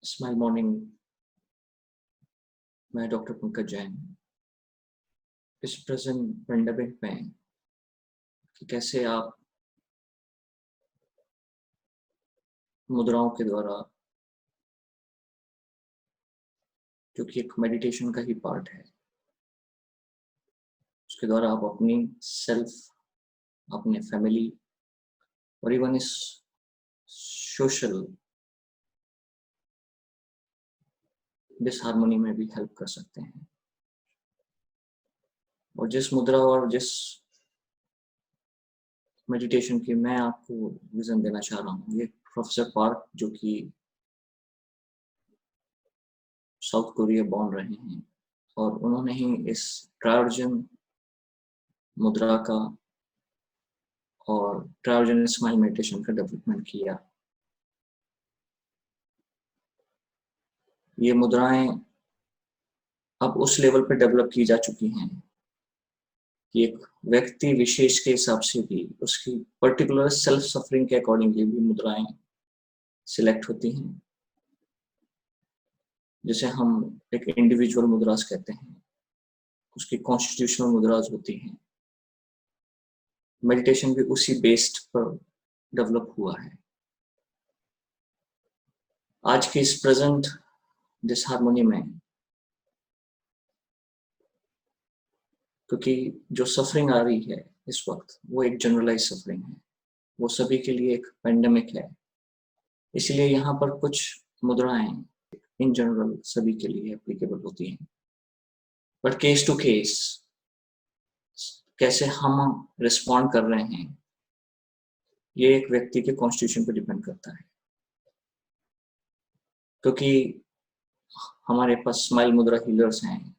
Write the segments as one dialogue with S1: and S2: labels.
S1: Smile morning. मैं doctor Pankaj Jain. इस present pandemic में कि कैसे आप मुद्राओं के द्वारा, जो कि एक मेडिटेशन का ही पार्ट है, उसके द्वारा आप अपनी सेल्फ, अपने फैमिली और इवन इस सोशल डिसहार्मनी में भी हेल्प कर सकते हैं। और जिस मुद्रा और जिस मेडिटेशन की मैं आपको विजन देना चाह रहा हूँ, ये प्रोफेसर पार्क, जो कि साउथ कोरिया बॉर्न रहे हैं, और उन्होंने ही इस ट्रायोजन मुद्रा का और ट्रायोजन स्माइल मेडिटेशन का डेवलपमेंट किया। ये मुद्राएं अब उस लेवल पर डेवलप की जा चुकी हैं कि एक व्यक्ति विशेष के हिसाब से भी उसकी पर्टिकुलर सेल्फ सफरिंग के अकॉर्डिंगली भी मुद्राएं सिलेक्ट होती हैं, जिसे हम एक इंडिविजुअल मुद्रास कहते हैं। उसकी कॉन्स्टिट्यूशनल मुद्रास होती हैं। मेडिटेशन भी उसी बेस्ड पर डेवलप हुआ है। आज की इस प्रेजेंट डिसहार्मनी में, क्योंकि जो सफरिंग आ रही है इस वक्त, वो एक जनरलाइज सफरिंग है, वो सभी के लिए एक पेंडेमिक है। इसलिए यहाँ पर कुछ मुद्राएं इन जनरल सभी के लिए एप्लीकेबल होती हैं, बट केस टू केस कैसे हम रिस्पॉन्ड कर रहे हैं, ये एक व्यक्ति के कॉन्स्टिट्यूशन पर डिपेंड करता है। क्योंकि हमारे पास स्माइल मुद्रा हीलर्स हैं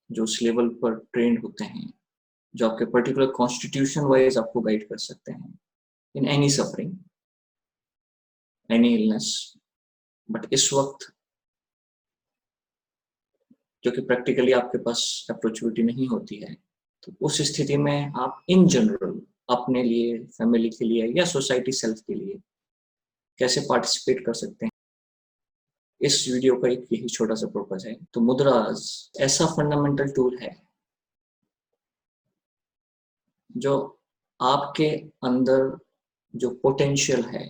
S1: जो उस लेवल पर ट्रेंड होते हैं, जो आपके पर्टिकुलर कॉन्स्टिट्यूशन वाइज आपको गाइड कर सकते हैं in any suffering, any illness. But इस वक्त जो कि प्रैक्टिकली आपके पास अप्रोचबिलिटी नहीं होती है, तो उस स्थिति में आप इन जनरल अपने लिए, फैमिली के लिए या सोसाइटी सेल्फ के लिए कैसे पार्टिसिपेट कर सकते हैं, इस वीडियो का एक यही छोटा सा पर्पज है। तो मुद्रास ऐसा फंडामेंटल टूल है जो आपके अंदर जो पोटेंशियल है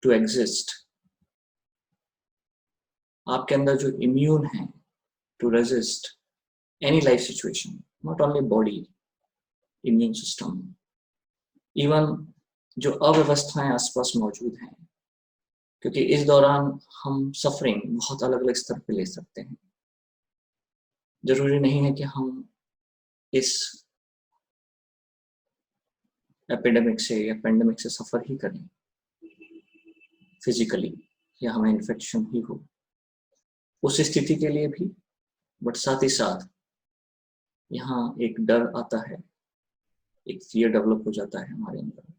S1: टू एग्जिस्ट, आपके अंदर जो इम्यून है to resist any life situation, not only body, immune system, even जो अव्यवस्थाएं आसपास मौजूद हैं, क्योंकि इस दौरान हम सफरिंग बहुत अलग अलग स्तर पे ले सकते हैं। जरूरी नहीं है कि हम इस एपिडेमिक से या पेंडेमिक से सफर ही करें फिजिकली, या हमें इन्फेक्शन ही हो उस स्थिति के लिए भी, बट साथ ही साथ यहाँ एक डर आता है, एक फियर डेवलप हो जाता है हमारे अंदर,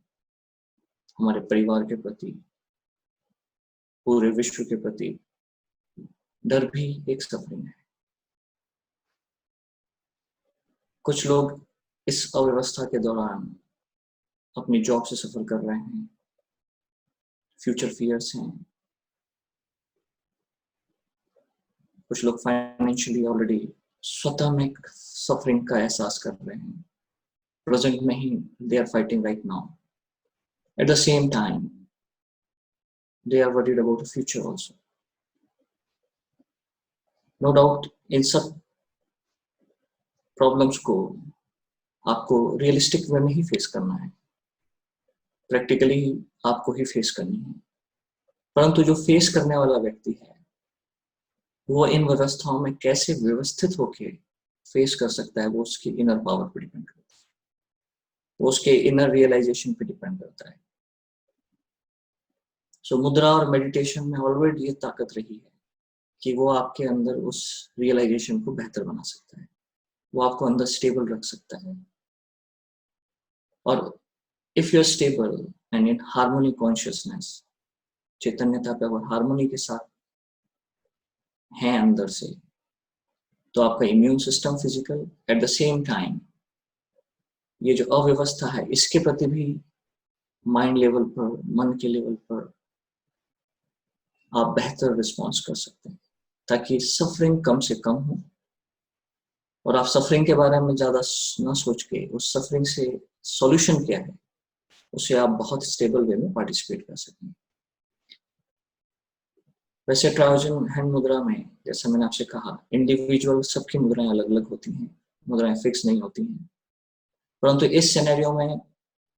S1: हमारे परिवार के प्रति, पूरे विश्व के प्रति। डर भी एक सफरिंग है। कुछ लोग इस अव्यवस्था के दौरान अपनी जॉब से सफर कर रहे हैं, फ्यूचर फियर्स हैं। कुछ लोग फाइनेंशियली ऑलरेडी स्वतः में सफरिंग का एहसास कर रहे हैं, प्रेजेंट में ही they are fighting right now. At the same time they are worried about the future also. No doubt इन सब प्रॉब्लम्स को आपको रियलिस्टिक वे में ही फेस करना है, प्रैक्टिकली आपको ही फेस करनी है। परंतु जो फेस करने वाला व्यक्ति है, वो इन व्यवस्थाओं में कैसे व्यवस्थित होके फेस कर सकता है, वो उसकी इनर पावर पर डिपेंड करता है, वो उसके इनर रियलाइजेशन पे डिपेंड करता है। सो मुद्रा और मेडिटेशन में ऑलरेडी ये ताकत रही है कि वो आपके अंदर उस रियलाइजेशन को बेहतर बना सकता है, वो आपको अंदर स्टेबल रख सकता है। और if you are stable and in harmony consciousness, चैतन्यता पे अगर हार्मोनी के साथ हैं अंदर से, तो आपका immune system physical, eight the same time ये जो अव्यवस्था है, इसके प्रति भी माइंड लेवल पर, मन के लेवल पर आप बेहतर रिस्पॉन्स कर सकते हैं, ताकि सफरिंग कम से कम हो और आप सफरिंग के बारे में ज़्यादा ना सोच के उस सफरिंग से सॉल्यूशन क्या है उसे आप बहुत स्टेबल वे में पार्टिसिपेट कर सकें। वैसे ट्रायोजन हैंड मुद्रा में, जैसा मैंने आपसे कहा, इंडिविजुअल सबकी मुद्राएं अलग अलग होती हैं, मुद्राएं फिक्स नहीं होती हैं, परंतु इस सिनेरियो में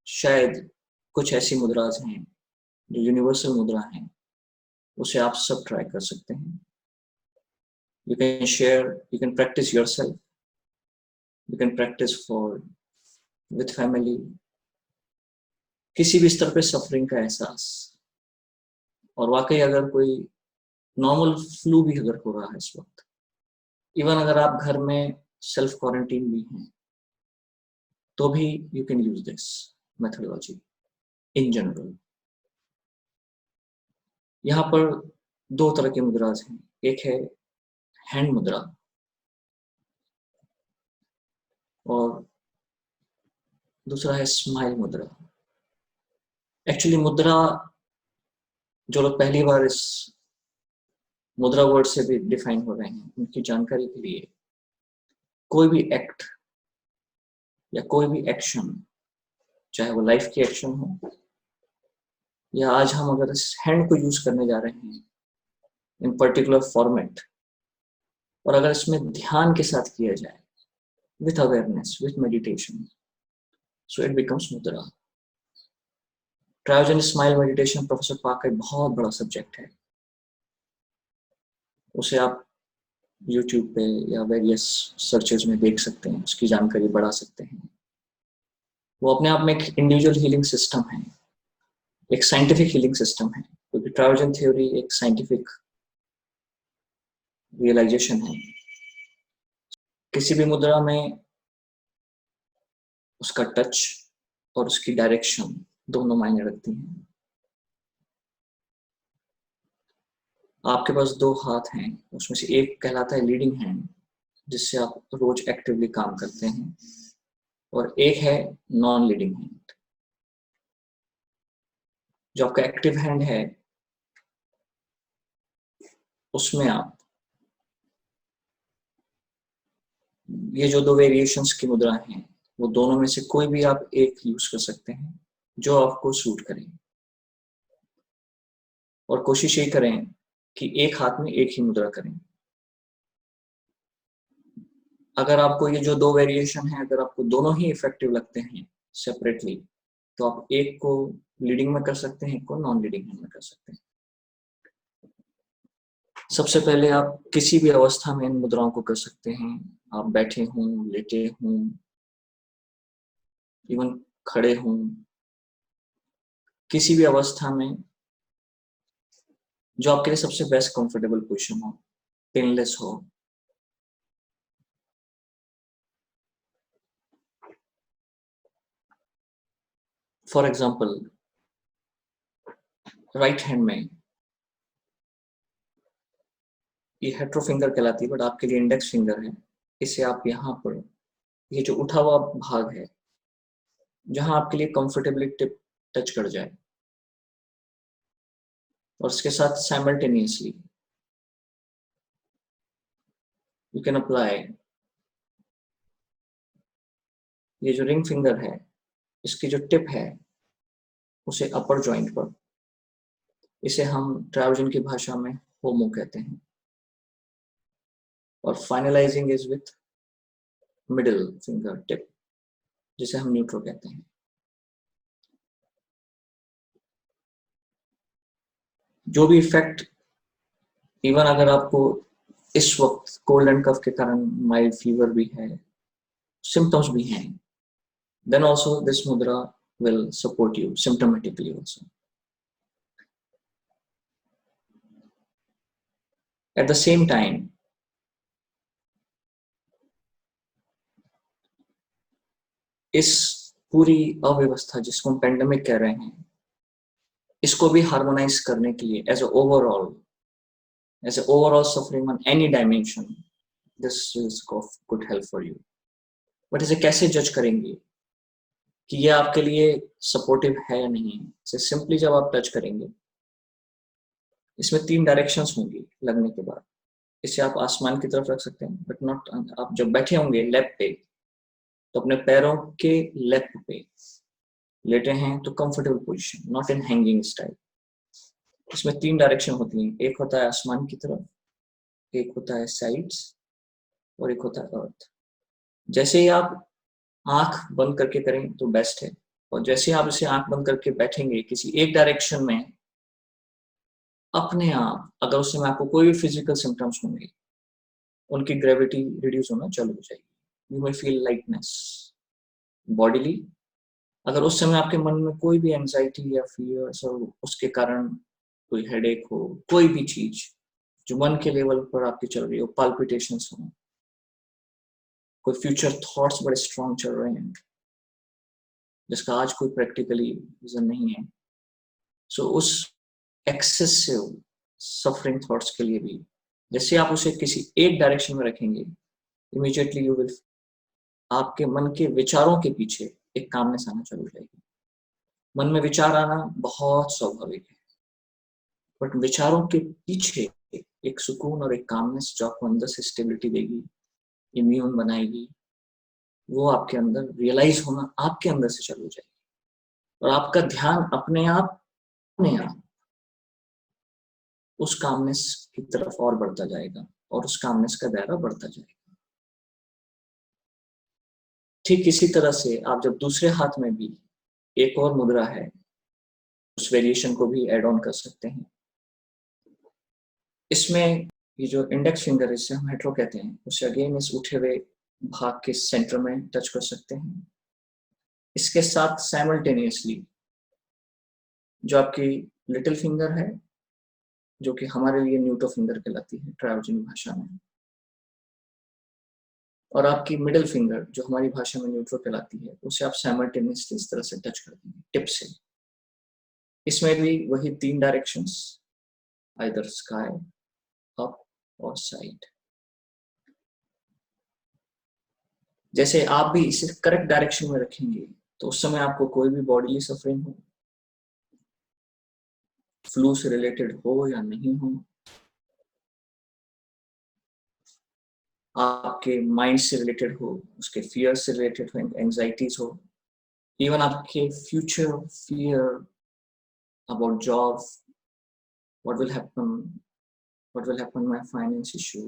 S1: शायद कुछ ऐसी मुद्राज हैं जो यूनिवर्सल मुद्रा हैं, उसे आप सब ट्राई कर सकते हैं। You can share, you can practice yourself, you can practice for with family, किसी भी स्तर पे सफरिंग का एहसास। और वाकई अगर कोई नॉर्मल फ्लू भी अगर हो रहा है इस वक्त, इवन अगर आप घर में सेल्फ क्वारंटीन भी हैं, तो भी you can use this methodology in general. यहाँ पर दो तरह की मुद्राज हैं, एक है हैंड मुद्रा और दूसरा है स्माइल मुद्रा। एक्चुअली मुद्रा, जो लोग पहली बार इस मुद्रा वर्ड से भी डिफाइन हो रहे हैं, उनकी जानकारी के लिए, कोई भी एक्ट या कोई भी एक्शन, चाहे वो लाइफ की एक्शन हो या आज हम अगर इस हैंड को यूज करने जा रहे हैं इन पर्टिकुलर फॉर्मेट, और अगर इसमें ध्यान के साथ किया जाए, with awareness, with meditation, so it becomes मुद्रा। ट्रायोजन स्माइल मेडिटेशन प्रोफेसर पाक का एक बहुत बड़ा सब्जेक्ट है, उसे आप यूट्यूब पे या वेरियस सर्चेज में देख सकते हैं, उसकी जानकारी बढ़ा सकते हैं। वो अपने आप में एक इंडिविजुअल हीलिंग सिस्टम है, एक साइंटिफिक हीलिंग सिस्टम है, क्योंकि ट्रायोजन थ्योरी एक साइंटिफिक रियलाइजेशन है। किसी भी मुद्रा में उसका टच और उसकी डायरेक्शन दोनों मायने रखती हैं। आपके पास दो हाथ हैं, उसमें से एक कहलाता है लीडिंग हैंड, जिससे आप रोज एक्टिवली काम करते हैं, और एक है नॉन लीडिंग हैंड। जो आपका एक्टिव हैंड है, उसमें आप ये जो दो वेरिएशंस की मुद्रा हैं, वो दोनों में से कोई भी आप एक यूज कर सकते हैं जो आपको सूट करे, और कोशिश ये करें कि एक हाथ में एक ही मुद्रा करें। अगर आपको ये जो दो वेरिएशन है, अगर आपको दोनों ही इफेक्टिव लगते हैं सेपरेटली, तो आप एक को लीडिंग में कर सकते हैं, एक को नॉन लीडिंग में कर सकते हैं। सबसे पहले आप किसी भी अवस्था में इन मुद्राओं को कर सकते हैं। आप बैठे हों, लेटे हों, इवन खड़े हों, किसी भी अवस्था में जो आपके लिए सबसे बेस्ट कंफर्टेबल पोजीशन हो, पेनलेस हो। फॉर एग्जाम्पल, राइट हैंड में ये हेट्रो फिंगर कहलाती है, बट आपके लिए इंडेक्स फिंगर है। इसे आप यहाँ पर, ये जो उठा हुआ भाग है, जहां आपके लिए कंफर्टेबली टिप टच कर जाए, और इसके साथ साइमल्टेनियसली यू कैन अप्लाई ये जो रिंग फिंगर है, इसकी जो टिप है, उसे अपर जॉइंट पर, इसे हम ट्रायोजन की भाषा में होमो कहते हैं, और finalizing is with middle finger tip, जिसे हम न्यूट्रो कहते हैं। जो भी इफेक्ट, इवन अगर आपको इस वक्त कोल्ड एंड कफ के कारण माइल्ड फीवर भी है, सिम्टम्स भी हैं, then also this mudra will support you symptomatically also. At the same time, इस पूरी अव्यवस्था जिसको हम पेंडेमिक कह रहे हैं, इसको भी हार्मोनाइज करने के लिए as a overall suffering on any dimension, this is good help for you. But इसे कैसे जज करेंगे कि ये आपके लिए सपोर्टिव है या नहीं? इसे सिंपली जब आप टच करेंगे, इसमें 3 डायरेक्शंस होंगी लगने के बाद। इसे आप आसमान की तरफ रख सकते हैं, बट नॉट, आप जब बैठे होंगे लेफ्ट पे तो अपने पैरों के लेफ्ट पे लेटे हैं तो comfortable position, not in hanging style. इसमें 3 डायरेक्शन होती हैं, एक होता है आसमान की तरफ, एक होता है साइड्स और एक होता है अर्थ। जैसे ही आप आंख बंद करके करें तो बेस्ट है, और जैसे ही आप इसे आंख बंद करके बैठेंगे किसी एक डायरेक्शन में, अपने आप अगर उस समय आपको कोई भी फिजिकल सिम्टम्स होंगे उनकी ग्रेविटी रिड्यूस होना चालू हो जाएगी। You may feel lightness bodily. अगर उस समय आपके मन में कोई भी एंजाइटी या फियर और उसके कारण कोई हेडेक हो, कोई भी चीज जो मन के लेवल पर आपकी चल रही हो, पाल्पिटेशंस हो, कोई फ्यूचर थॉट्स बड़े स्ट्रॉन्ग चल रहे हैं जिसका आज कोई प्रैक्टिकली रीजन नहीं है, सो उस एक्सेसिव सफरिंग थॉट्स के लिए भी जैसे आप उसे किसी एक डायरेक्शन में रखेंगे, इमीडिएटली यू विल, आपके मन के विचारों के पीछे एक कामनेस आना चालू हो जाएगी। मन में विचार आना बहुत स्वाभाविक है, बट विचारों के पीछे एक सुकून और एक कामनेस जो आपको अंदर से स्टेबिलिटी देगी, इम्यून बनाएगी, वो आपके अंदर रियलाइज होना आपके अंदर से चालू हो जाएगी, और आपका ध्यान अपने आप उस कामनेस की तरफ और बढ़ता जाएगा और उस कामनेस का दायरा बढ़ता जाएगा। ठीक इसी तरह से आप जब दूसरे हाथ में भी एक और मुद्रा है, उस वेरिएशन को भी ऐड ऑन कर सकते हैं। इसमें ये जो इंडेक्स फिंगर है, इसे हम हेट्रो कहते हैं, उसे अगेन इस उठे हुए भाग के सेंटर में टच कर सकते हैं। इसके साथ साइमल्टेनियसली जो आपकी लिटिल फिंगर है, जो कि हमारे लिए न्यूटो फिंगर कहलाती है ट्रायोजनी भाषा में, और आपकी मिडिल फिंगर जो हमारी भाषा में न्यूट्रो कहलाती है, उसे आप साइमल्टेनियसली इस तरह से टच कर देंगे टिप से। इसमें भी वही 3 डायरेक्शंस, आइदर स्काई, अप और साइड। जैसे आप भी इसे करेक्ट डायरेक्शन में रखेंगे तो उस समय आपको कोई भी बॉडीली सफरिंग हो, फ्लू से रिलेटेड हो या नहीं हो, आपके माइंड से रिलेटेड हो, उसके फियर से रिलेटेड हो, एंजाइटीज हो, इवन आपके future fear about job, what will happen my finance issue,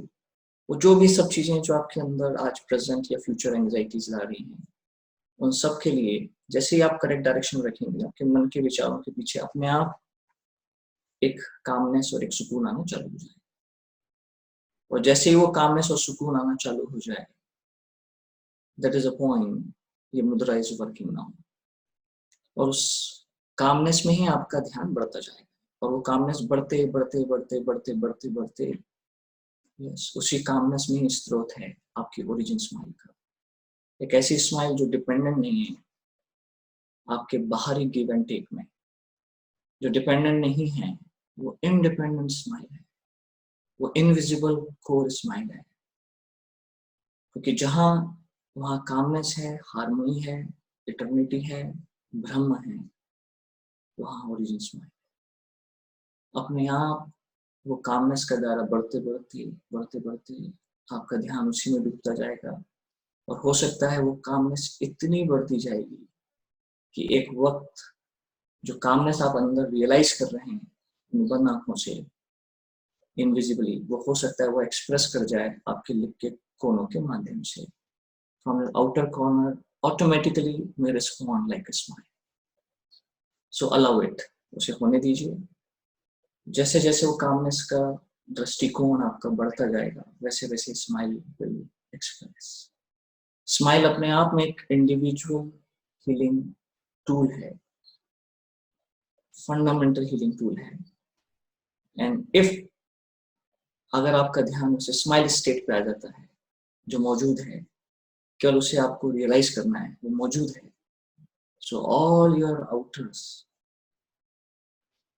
S1: वो जो भी सब चीजें जो आपके अंदर आज प्रेजेंट या फ्यूचर एंजाइटीज ला रही हैं, उन सब के लिए जैसे ही आप करेक्ट डायरेक्शन रखेंगे, आपके मन के विचारों के पीछे अपने आप एक कामनेस और एक सुकून आना चालू हो जाए, और जैसे ही वो कामनेस और सुकून आना चालू हो जाए, दैट इज अ पॉइंट, ये मुद्रा इज वर्किंग नाउ, और उस कामनेस में ही आपका ध्यान बढ़ता जाएगा, और वो कामनेस बढ़ते बढ़ते बढ़ते बढ़ते बढ़ते बढ़ते यस, उसी कामनेस में ही स्रोत है आपकी ओरिजिन स्माइल का। एक ऐसी स्माइल जो डिपेंडेंट नहीं है आपके बाहरी गिव एंड टेक में, जो डिपेंडेंट नहीं है, वो इंडिपेंडेंट स्माइल है, वो इनविजिबल कोर स्माइल है, क्योंकि जहां वहां कामनेस है, हार्मनी है, इटर्निटी है, ब्रह्म है, वहां ओरिजिन स्माइल। अपने आप वो कामनेस का दायरा बढ़ते बढ़ते बढ़ते बढ़ते आपका ध्यान उसी में डूबता जाएगा, और हो सकता है वो कामनेस इतनी बढ़ती जाएगी कि एक वक्त जो कामनेस आप अंदर रियलाइज कर रहे हैं बंद आंखों से इनविजिबली, वो हो सकता है वो एक्सप्रेस कर जाए आपके लिप के कोनों के माध्यम से, from your outer corner automatically may respond like a smile. So allow it, उसे होने दीजिए। जैसे जैसे वो कामनेस का दृष्टिकोण आपका बढ़ता जाएगा, वैसे वैसे स्माइल विल एक्सप्रेस। स्माइल अपने आप में एक इंडिविजुअल हीलिंग टूल है, फंडामेंटल हीलिंग टूल है, एंड इफ अगर आपका ध्यान उसे स्माइल स्टेट पे आ जाता है जो मौजूद है, केवल उसे आपको रियलाइज करना है, वो मौजूद है, so all your outers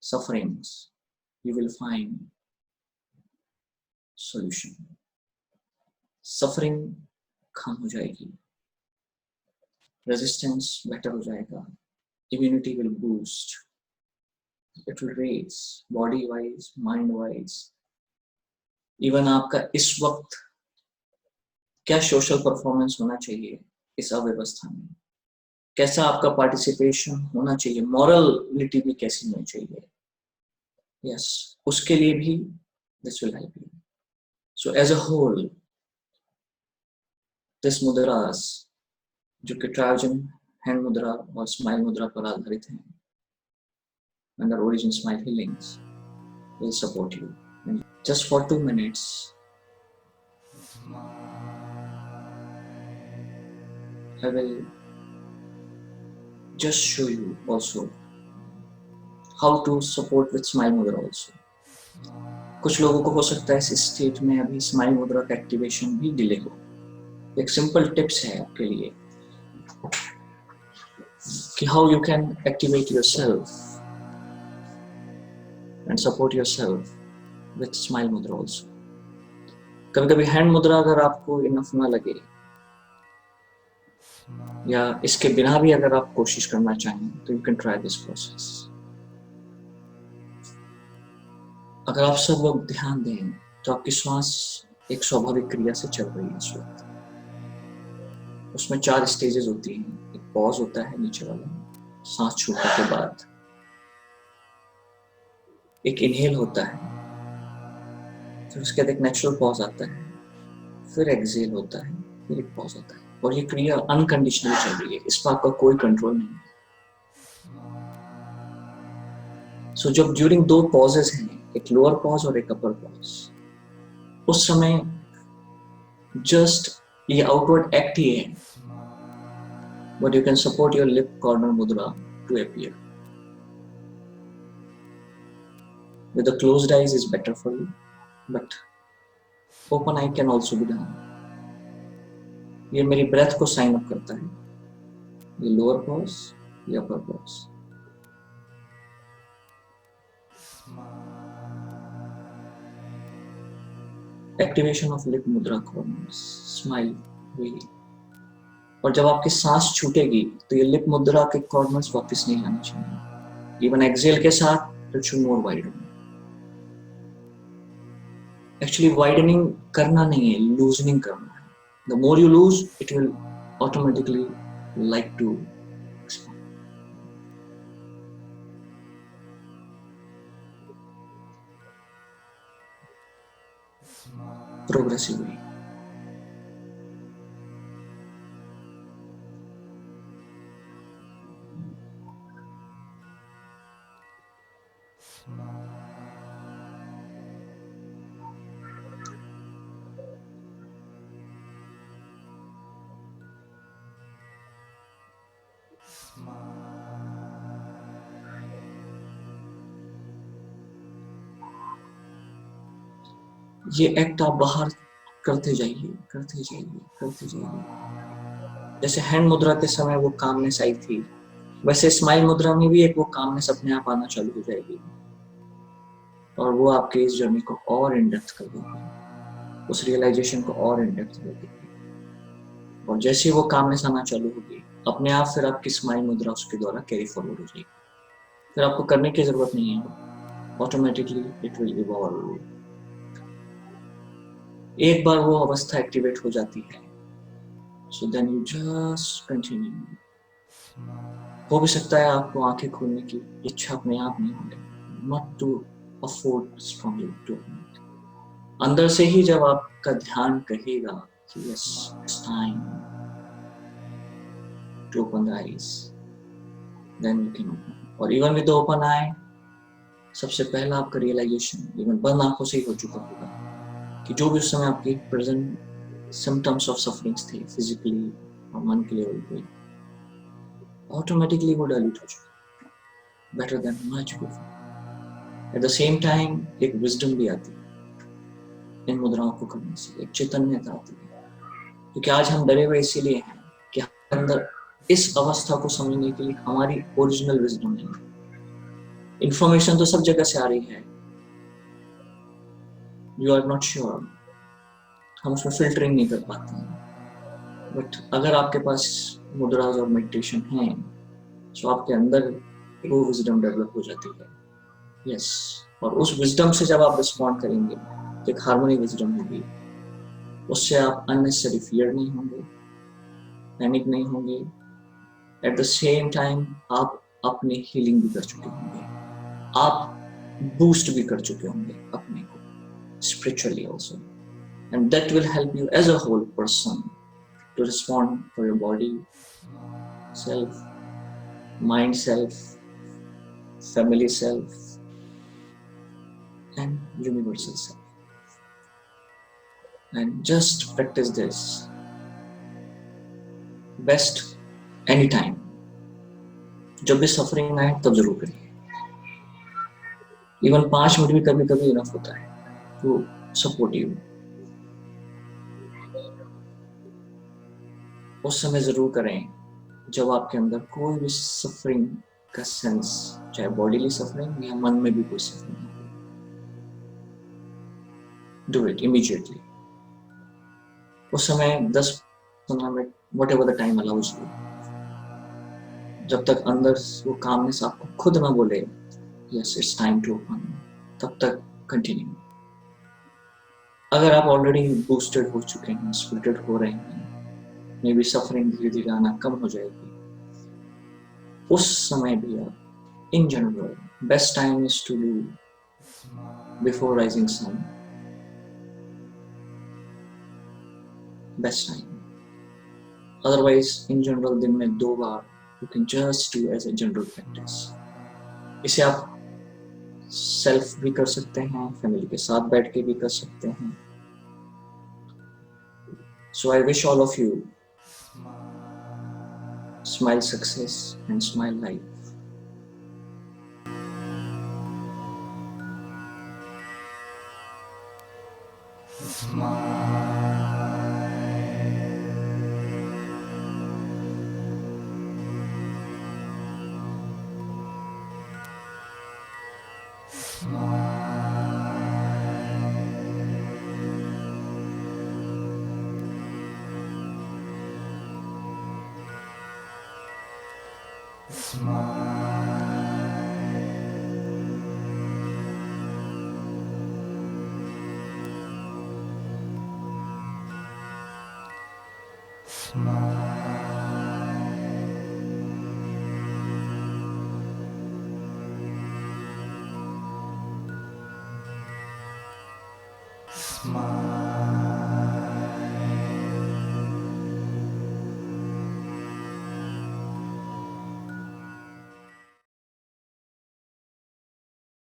S1: sufferings you will find solution. Suffering कम हो जाएगी, रेजिस्टेंस बेटर हो जाएगा, immunity will boost, it will raise body wise, mind wise, even आपका इस वक्त क्या सोशल परफॉर्मेंस होना चाहिए इस अव्यवस्था में, कैसा आपका पार्टिसिपेशन होना चाहिए, मॉरलिटी भी कैसी होनी चाहिए, यस, उसके लिए भी this will help you. So as a whole this mudras जो कि ट्रायोजन हैंड मुद्रा और स्माइल मुद्रा पर आधारित हैं, under Origin Smile Healings, will support you. And just for 2 minutes, I will just show you also how to support with Smile Mudra also. कुछ लोगों को हो सकता है इस स्टेट में अभी स्माइल मुद्रा का एक्टिवेशन भी डिले हो. एक सिंपल टिप्स है आपके लिए कि how you can activate yourself and support yourself with Smile Mudra also. कभी कभी हैंड मुद्रा अगर आपको इनफ ना लगे या इसके बिना भी अगर आप कोशिश करना चाहें तो you can try this process. अगर आप सब लोग ध्यान दें तो आपकी श्वास एक स्वाभाविक क्रिया से चल रही है इस वक्त. उसमें 4 स्टेजेस होती हैं. एक पॉज होता है नीचे वाला, सांस छूटने के बाद. एक इनहेल होता है, फिर उसके बाद एक नेचुरल पॉज आता है, फिर एक्सहेल होता है, फिर एक पॉज होता है. और ये क्रिया अनकंडीशनली चल रही है, इस पर आपका कोई कंट्रोल नहीं है. सो जब ड्यूरिंग 2 पॉजेस हैं, एक लोअर पॉज और एक अपर पॉज, उस समय जस्ट ये आउटवर्ड एक्ट ही है, but you can support your lip corner mudra to appear. With the closed eyes is better for you, but open eye can also be done. ये मेरी ब्रेथ को साइन अप करता है, ये लोअर पॉज, ये अपर pause. Activation of lip मुद्रा corners, smile वे. और जब आपकी सांस छूटेगी तो ये लिप मुद्रा के कॉर्नर्स वापस नहीं आने चाहिए. इवन एक्सहेल के साथ it should more widen. Actually widening करना नहीं है, लूजनिंग करना है. The more you loose it will automatically like to expand. Progressively. ये एक्ट आप बाहर करते जाइए, करते जाइए, करते जाइए. जैसे हैंड मुद्रा के समय वो कामनेस आई थी, वैसे स्माइल मुद्रा में भी एक वो कामनेस अपने आप आना चालू हो जाएगी और वो आपके इस जर्नी को और इन डेप्थ कर देगी, उस रियलाइजेशन को और इन डेप्थ कर देगी. और जैसे वो कामनेस आना चालू होगी, अपने आप फिर आपकी स्माइल मुद्रा उसके द्वारा कैरी फॉरवर्ड हो जाएगी. फिर आपको करने की जरूरत नहीं है, ऑटोमेटिकली इट विल इवॉल्व. एक बार वो अवस्था एक्टिवेट हो जाती है, so then you just continue. हो भी सकता है आपको आंखें खोलने की इच्छा अपने आप नहीं होगी, not to afford strongly to. अंदर से ही जब आपका ध्यान कहेगा कि yes it's time to open the eyes, then you can open. और even with the open eye, सबसे पहला आपका रियलाइजेशन इवन बंद आंखों से ही हो चुका होगा कि जो भी उस समय आपकी प्रेजेंट सिम्टम्स ऑफ सफरिंग्स थे फिजिकली और मन के लेवल पे, ऑटोमेटिकली वो डाइल्यूट हो चुका, better than much before. Eight the same time एक विजडम भी आती है इन मुद्राओं को करने से, एक चैतन्यता आती है. क्योंकि आज हम डरे हुए इसीलिए हैं कि अंदर इस अवस्था को समझने के लिए हमारी ओरिजिनल विजडम नहीं है. इंफॉर्मेशन तो सब जगह से आ रही है, यू आर नॉट श्योर, हम उसमें फिल्टरिंग नहीं कर पाते हैं. बट अगर आपके पास मुद्राज और मेडिटेशन है तो आपके अंदर वो विजडम डेवलप हो जाती है यस, और उस विजडम से जब आप रिस्पॉन्ड करेंगे तो एक हार्मोनी विजडम होगी, उससे आप अननेसेसरी फियर नहीं होंगे, पैनिक नहीं होंगे, एट द सेम टाइम आप अपनी हीलिंग भी कर चुके होंगे, आप बूस्ट भी कर चुके होंगे अपने को spiritually also, and that will help you as a whole person to respond for your body, self, mind self, family self, and universal self. And just practice this best anytime. जब भी suffering आए तब जरूर करिए, even 5 minute भी कभी कभी enough होता है टू सपोर्ट यू। उस समय जरूर करें जब आपके अंदर कोई भी सफरिंग का सेंस, चाहे बॉडीली सफरिंग या मन में भी कोई सफरिंग हो, डू इट इमीडिएटली। उस समय 10-15 minute, whatever the time allows you, जब तक अंदर वो कामनेस आपको खुद ना बोले yes it's time to open, तब तक कंटिन्यू। अगर आप ऑलरेडी बूस्टेड हो चुके हैं, स्पिरिटेड हो रहे हैं, मे बी सफरिंग धीरे धीरे आना कम हो जाएगी, उस समय भी आप in general best time is to do before rising sun, best time. Otherwise in general दिन में 2 बार you can just do as a general practice. इसे आप सेल्फ भी कर सकते हैं, फैमिली के साथ बैठ के भी कर सकते हैं। So I wish all of you smile success and smile life. Smile.